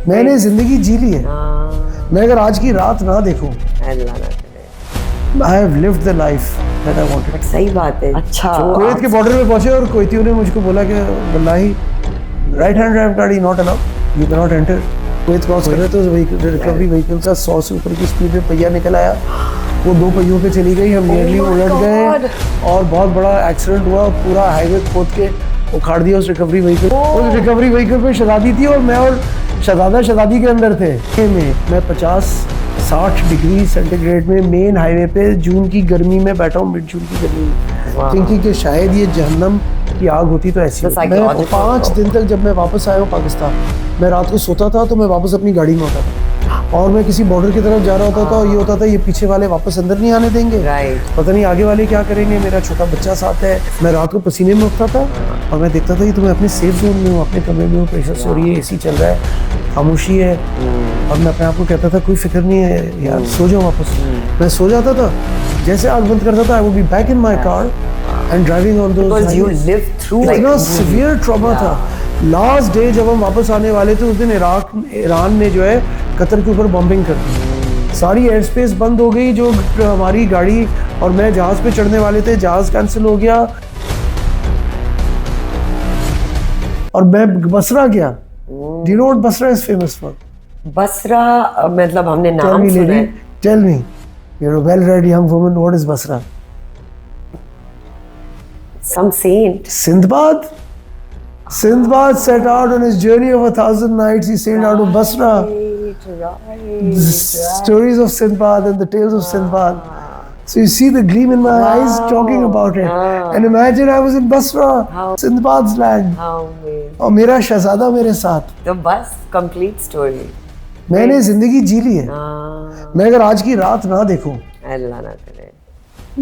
मैंने जिंदगी जी ली है। मैं अगर आज की रात ना देखूं, I have lived the life that I wanted. सही बात है। अच्छा, कुवैत के बॉर्डर पे पहुंचे और कुवैतियों ने मुझको बोला कि वल्लाही राइट हैंड ड्राइव गाड़ी not allowed, you can not enter. Kuwait cross कर रहे थे, उस रिकवरी व्हीकल का 100 से ऊपर की स्पीड में पहिया निकल आया, वो 2 पहियों पे चली गई, हम नियरली उलट गए और बहुत बड़ा एक्सीडेंट हुआ। पूरा हाईवे खोद के उखाड़ दिया उस रिकवरी व्हीकल। उस रिकवरी व्हीकल पे शहजादी थी और मैं और शहजादी के अंदर थे। मैं 50-60 डिग्री सेंटीग्रेड में मेन हाईवे पे जून की गर्मी में बैठा हूँ, मिड जून की गर्मी में, थिंकिंग कि शायद ये जहन्नम की आग होती तो ऐसी होती। मैं 5 दिन तक, जब मैं वापस आया हूँ पाकिस्तान, मैं रात को सोता था तो मैं वापस अपनी गाड़ी में होता था और मैं किसी बॉर्डर की तरफ जा रहा होता था और ये होता था ये पीछे वाले वापस अंदर नहीं आने देंगे, पता नहीं आगे वाले क्या करेंगे, मेरा छोटा बच्चा साथ है। मैं रात को पसीने में उठता था और मैं देखता था कि तुम्हें अपने सेफ जोन में हो, अपने कमरे में हो, प्रेशर से हो रही है, एसी चल रहा है, खामोशी है, और मैं अपने आप को कहता था कोई फिक्र नहीं है यार, सो जाओ वापस। मैं सो जाता था, जैसे आँख बंद करता था, I would be back in my car and driving on those highways. इतना सीवियर ट्रॉमा था। लास्ट डे जब हम वापस आने वाले थे, उस दिन ईरान ने जो है कतर के ऊपर बॉम्बिंग कर दी, सारी एयर स्पेस बंद हो गई। जो हमारी गाड़ी और मैं जहाज पे चढ़ने वाले थे, जहाज कैंसिल हो गया और मैं बसरा गया। Do you know what Basra is famous for? Basra मतलब हमने नाम सुना है। Tell me, you're a well-read young woman. What is Basra? Some saint. Sindbad. Sindbad set out on his journey of 1,000 nights. He sailed out of Basra. The stories of Sindbad and the tales of Sindbad. So you see the gleam in my eyes talking about it. And imagine I was in Basra, Sindbad's land. और मेरा शहजादा मेरे साथ। तो बस complete story. मैंने जिंदगी जी ली है। मैं अगर आज की रात ना देखूं, अल्लाह ना करे,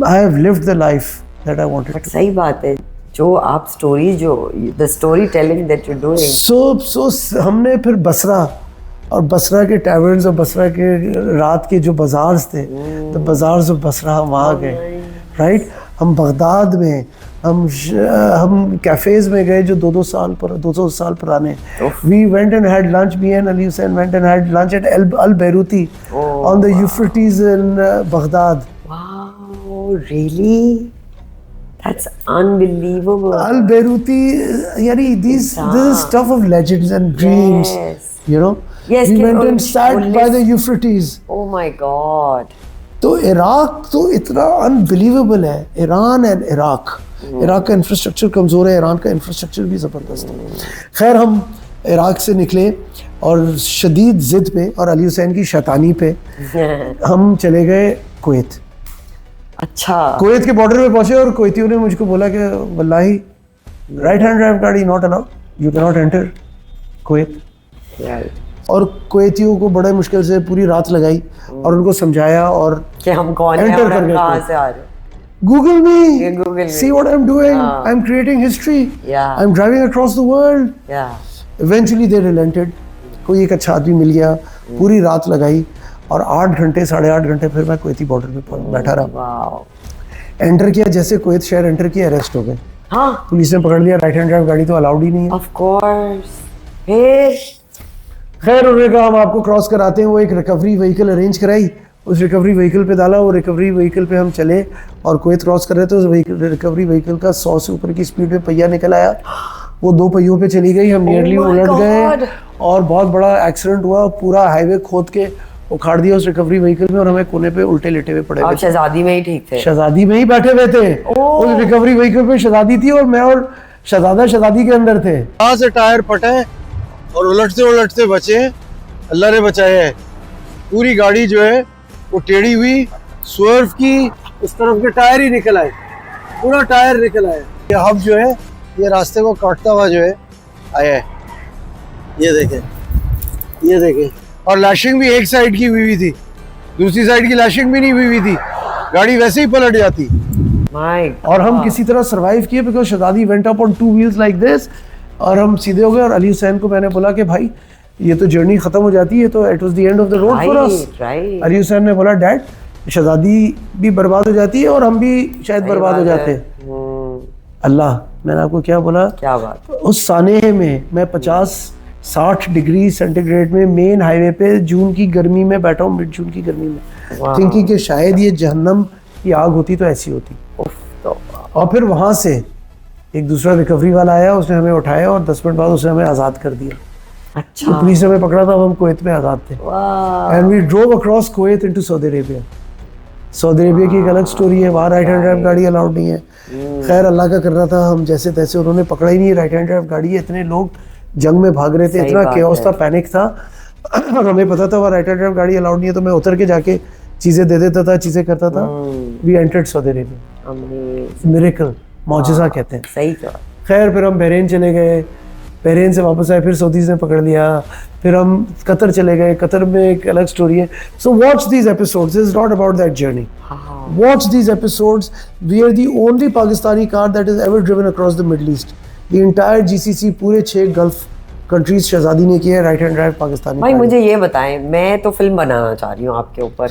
I have lived the life that I wanted. सही बात है। जो आप स्टोरी, जो the storytelling that you're doing. So हमने फिर बसरा और बसरा के टैवर्न्स और बसरा के रात के जो बाजार्स थे, तो बाजार्स ऑफ बसरा हम वहाँ गए, राइट। हम बगदाद में, हम कैफेज में गए जो 200 साल पुराने। We went and had lunch, me and Ali Hussain went and had lunch at Al Beiruti on the Euphrates in Baghdad. Wow, really? That's unbelievable. Al Beiruti, yani this is stuff of legends and dreams, you know. Yes, we went and sat by the Euphrates. Oh my God. तो Iraq तो इतना unbelievable है, Iran and Iraq. Iraq का infrastructure कमज़ोर है, Iran का infrastructure भी ज़बरदस्त है। खैर हम इराक से निकले और शदीद ज़िद पे और अली हुसैन की शैतानी पे हम चले गए कुवैत। अच्छा, कुवैत के बॉर्डर पे पहुंचे और कुवैतियों ने मुझको बोला कि वल्लाही राइट हैंड ड्राइव गाड़ी not allowed, you can not enter Kuwait. और कुवैतियों को बड़े मुश्किल से पूरी रात लगाई और उनको समझाया और कि हम कौन हैं और हम कहाँ से आ रहे हैं। Google me, see what I'm doing. I'm creating history. I'm driving across the world. Eventually they relented. कोई एक अच्छा आदमी मिल गया, पूरी रात लगाई और 8 घंटे 8.5 घंटे फिर मैं कुवैती बॉर्डर पे बैठा रहा। एंटर किया, जैसे कुवैत शहर एंटर किया, अरेस्ट हो गए। पुलिस ने पकड़ लिया, राइट हैंड ड्राइव गाड़ी तो अलाउड ही नहीं है। Of course. फिर खैर उन्होंने कहा हम आपको क्रॉस कराते हैं। वो एक रिकवरी व्हीकल अरेंज कराई, उस रिकवरी व्हीकल पे डाला, वो रिकवरी व्हीकल पे हम चले और कुवैत क्रॉस कर रहे थे। उस रिकवरी व्हीकल का 100 से ऊपर की स्पीड में पहिया निकल आया, वो 2 पहियों पे चली गई, हम नियरली उलट गए और बहुत बड़ा एक्सीडेंट हुआ। पूरा हाईवे खोद के उखाड़ दिया उस रिकवरी व्हीकल में और हमें कोने पे उल्टे लेटे हुए पड़े। आप शहजादी में ही ठीक थे? शहजादी में ही बैठे हुए थे। उस रिकवरी व्हीकल पे शहजादी थी और मैं और शहजादी के अंदर थे। वहाँ से टायर फटे और उलटते बचे, अल्लाह ने बचाया है। पूरी गाड़ी जो है वो टेढ़ी हुई, स्वर्व की, उस तरफ के टायर ही निकल आए, पूरा टायर निकल आया। ये हब जो है ये रास्ते को काटता हुआ जो है आया है, ये देखें। और लैशिंग भी एक साइड की हुई थी, दूसरी साइड की लैशिंग भी नहीं हुई थी, गाड़ी वैसे ही पलट जाती। और हम किसी तरह सरवाइव किए because Shahzadi went up on 2 wheels like this और हम सीधे हो गए। और अली हुसैन को मैंने बोला कि भाई ये तो जर्नी खत्म हो जाती है, तो it was the end of the road for us. Ali Hussain ने बोला डैड शहजादी भी बर्बाद हो जाती है और हम भी शायद बर्बाद हो जाते हैं। अल्लाह, मैंने आपको क्या बोला, क्या बात। उस सानेह में मैं 50 60 डिग्री सेंटीग्रेड में मेन हाईवे पे जून की गर्मी में बैठा हूँ, मिड जून की गर्मी में, थिंकिंग कि शायद ये जहन्नम की आग होती तो ऐसी होती। और फिर वहाँ से एक दूसरा रिकवरी वाला आया, उसने हमें उठाया और 10 मिनट बाद उसने हमें आज़ाद कर दिया। अच्छा। तो पुलिस ने हमें पकड़ा था, हम कुवैत में आज़ाद थे। And we drove across Kuwait into Saudi Arabia. Saudi Arabia की एक अलग स्टोरी है, वहाँ राइट हैंड ड्राइव गाड़ी अलाउड नहीं है। खैर अल्लाह का करना था, हम जैसे तैसे, उन्होंने पकड़ा ही नहीं राइट हैंड ड्राइव गाड़ी। इतने लोग जंग में भाग रहे थे, इतना केओस था, पैनिक था। और हमें पता था वहाँ राइट हैंड ड्राइव गाड़ी अलाउड नहीं है, तो मैं उतर के जाके चीज़ें दे देता था, चीज़ें करता था। We entered Saudi Arabia. Miracle, मौजज़ा कहते हैं। सही कहा। खैर फिर हम बहरीन चले गए, बहरीन से वापस आए, फिर सऊदीज़ ने पकड़ लिया, फिर हम कतर चले गए। कतर में एक अलग स्टोरी है। So watch these episodes, it's not about that journey. Watch these episodes. We are the only Pakistani car that is ever driven across the Middle East. The entire GCC, पूरे 6 gulf countries शहजादी ने किया है right hand drive Pakistani. भाई मुझे ये बताएं, मैं तो फिल्म बनाना चाह रही हूँ आपके ऊपर,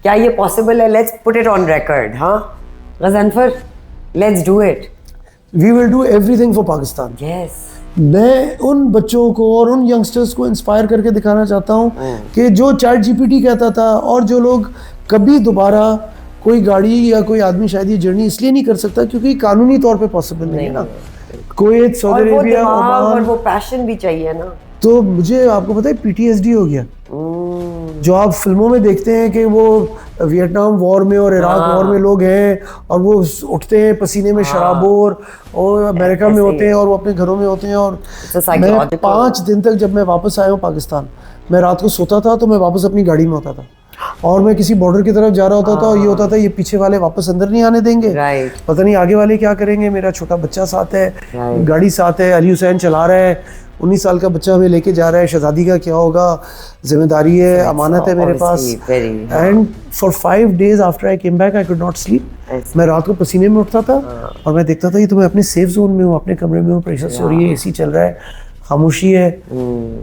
क्या ये पॉसिबल है? Let's put it on record. हाँ Ghazanfar, let's do it. We will do everything for Pakistan. Yes. मैं उन बच्चों को और उन यंगस्टर्स को इंस्पायर करके दिखाना चाहता हूँ कि जो चैट जीपीटी कहता था, और जो लोग कभी दोबारा कोई गाड़ी या कोई आदमी शायद ये जर्नी इसलिए नहीं कर सकता क्योंकि कानूनी तौर पे पॉसिबल नहीं है ना। कुवैत, सऊदी अरेबिया, और वो पैशन भी चाहिए ना। तो मुझे आपको पता है पीटीएसडी हो गया, जो आप फिल्मों में देखते हैं कि वो वियतनाम वॉर में और इराक वॉर में लोग हैं और वो उठते हैं पसीने में शराबोर, और अमेरिका में होते हैं और वो अपने घरों में होते हैं। और मैं 5 दिन तक, जब मैं वापस आया हूँ पाकिस्तान, मैं रात को सोता था तो मैं वापस अपनी गाड़ी में होता था, और मैं किसी बॉर्डर की तरफ जा रहा होता था और ये होता था ये पीछे वाले वापस अंदर नहीं आने देंगे, पता नहीं आगे वाले क्या करेंगे। मेरा छोटा बच्चा साथ है, गाड़ी साथ है, अली हुसैन चला रहा है, 19 साल का बच्चा हमें लेके जा रहा है, शहजादी का क्या होगा, जिम्मेदारी है, अमानत है मेरे पास। And for 5 days after I came back I could not sleep. मैं रात को पसीने में उठता था और मैं देखता था ये तो मैं अपने सेफ जोन में हूँ, अपने कमरे में हूँ, प्रेशर से हो रही है, एसी चल रहा है, खामोशी है,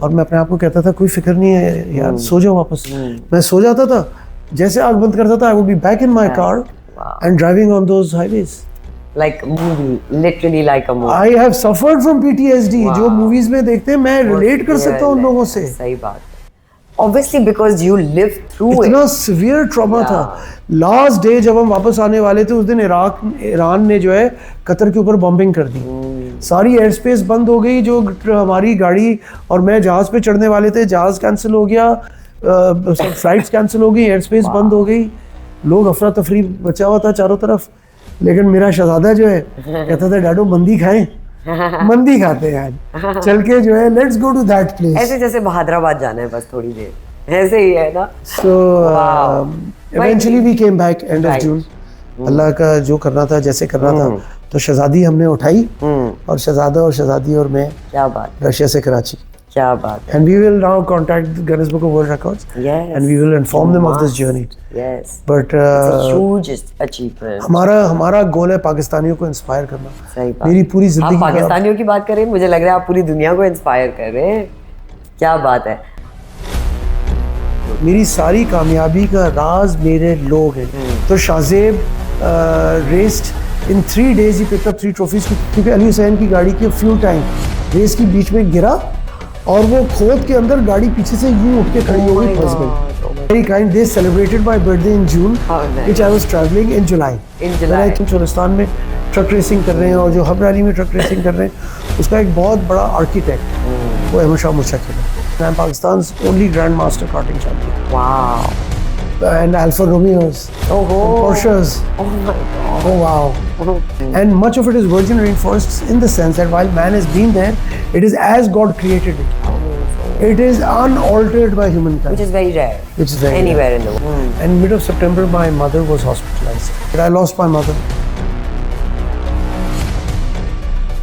और मैं अपने आप को कहता था कोई फिक्र नहीं है यार, सो जाओ वापस। मैं सो जाता था, जैसे आँख बंद करता था, I would be back in my car and driving on those highways. Like a movie, literally like a movie. I have suffered from PTSD. जो movies में देखते हैं, मैं relate कर सकता हूँ उन लोगों से। सही बात है। Obviously because you lived through it. इतना severe trauma था। Last day जब हम वापस आने वाले थे, उस दिन ईरान ने जो है कतर के ऊपर बॉम्बिंग कर दी। सारी एयर स्पेस बंद हो गई, जो हमारी गाड़ी और मैं जहाज पे चढ़ने वाले थे, जहाज कैंसिल हो गया, फ्लाइट्स कैंसिल हो गई, एयर स्पेस बंद हो गई, लोग अफरा तफरी बचा हुआ था चारों तरफ। लेकिन मेरा शहजादा जो है कहता था डैडो मंदी खाएं, मंदी खाते हैं आज, चल के जो है let's go to that place. ऐसे जैसे हैदराबाद जाना है बस थोड़ी देर, ऐसे ही है ना। So eventually we came back end of June. Allah का जो करना था, जैसे करना था, तो शहजादी हमने उठाई, और शहजादा और शहजादी और मैं, क्या बात, रशिया से कराची। क्या बात है। And we will now contact the Guinness Book of World Records. Yes. And we will inform them of this journey. Yes. But it's a huge achievement. हमारा गोल है पाकिस्तानियों को इंस्पायर करना। सही बात। मेरी पूरी जिंदगी। आप पाकिस्तानियों की बात करें, मुझे लग रहा है आप पूरी दुनिया को इंस्पायर कर रहे हैं। क्या बात है। मेरी सारी कामयाबी का राज मेरे लोग हैं। तो Shahzeb raised in 3 days he pickup 3 trophies, क्योंकि अली हुसैन की गाड़ी के फ्यूल टैंक रेस की बीच में गिरा और वो खोद के अंदर गाड़ी पीछे से यूं उठ के खड़ी हो गई, फंस गई। Very kind. They celebrated my birthday in June, which I was traveling in July. Cholistan में ट्रक रेसिंग कर रहे हैं, और जो हब रैली में ट्रक रेसिंग कर रहे हैं, उसका एक बहुत बड़ा आर्किटेक्ट वो अहमद शाह मुर्शद है। I am Pakistan's only Grandmaster karting champion. Wow. And Alfa Romeos, and Porsches. Oh my God. Oh wow. And much of it is virgin rainforests, in the sense that while man has been there, it is as God created it. It is unaltered by humankind. Which is very rare. Which is very anywhere rare. in the world. And mid of September, my mother was hospitalized. But I lost my mother.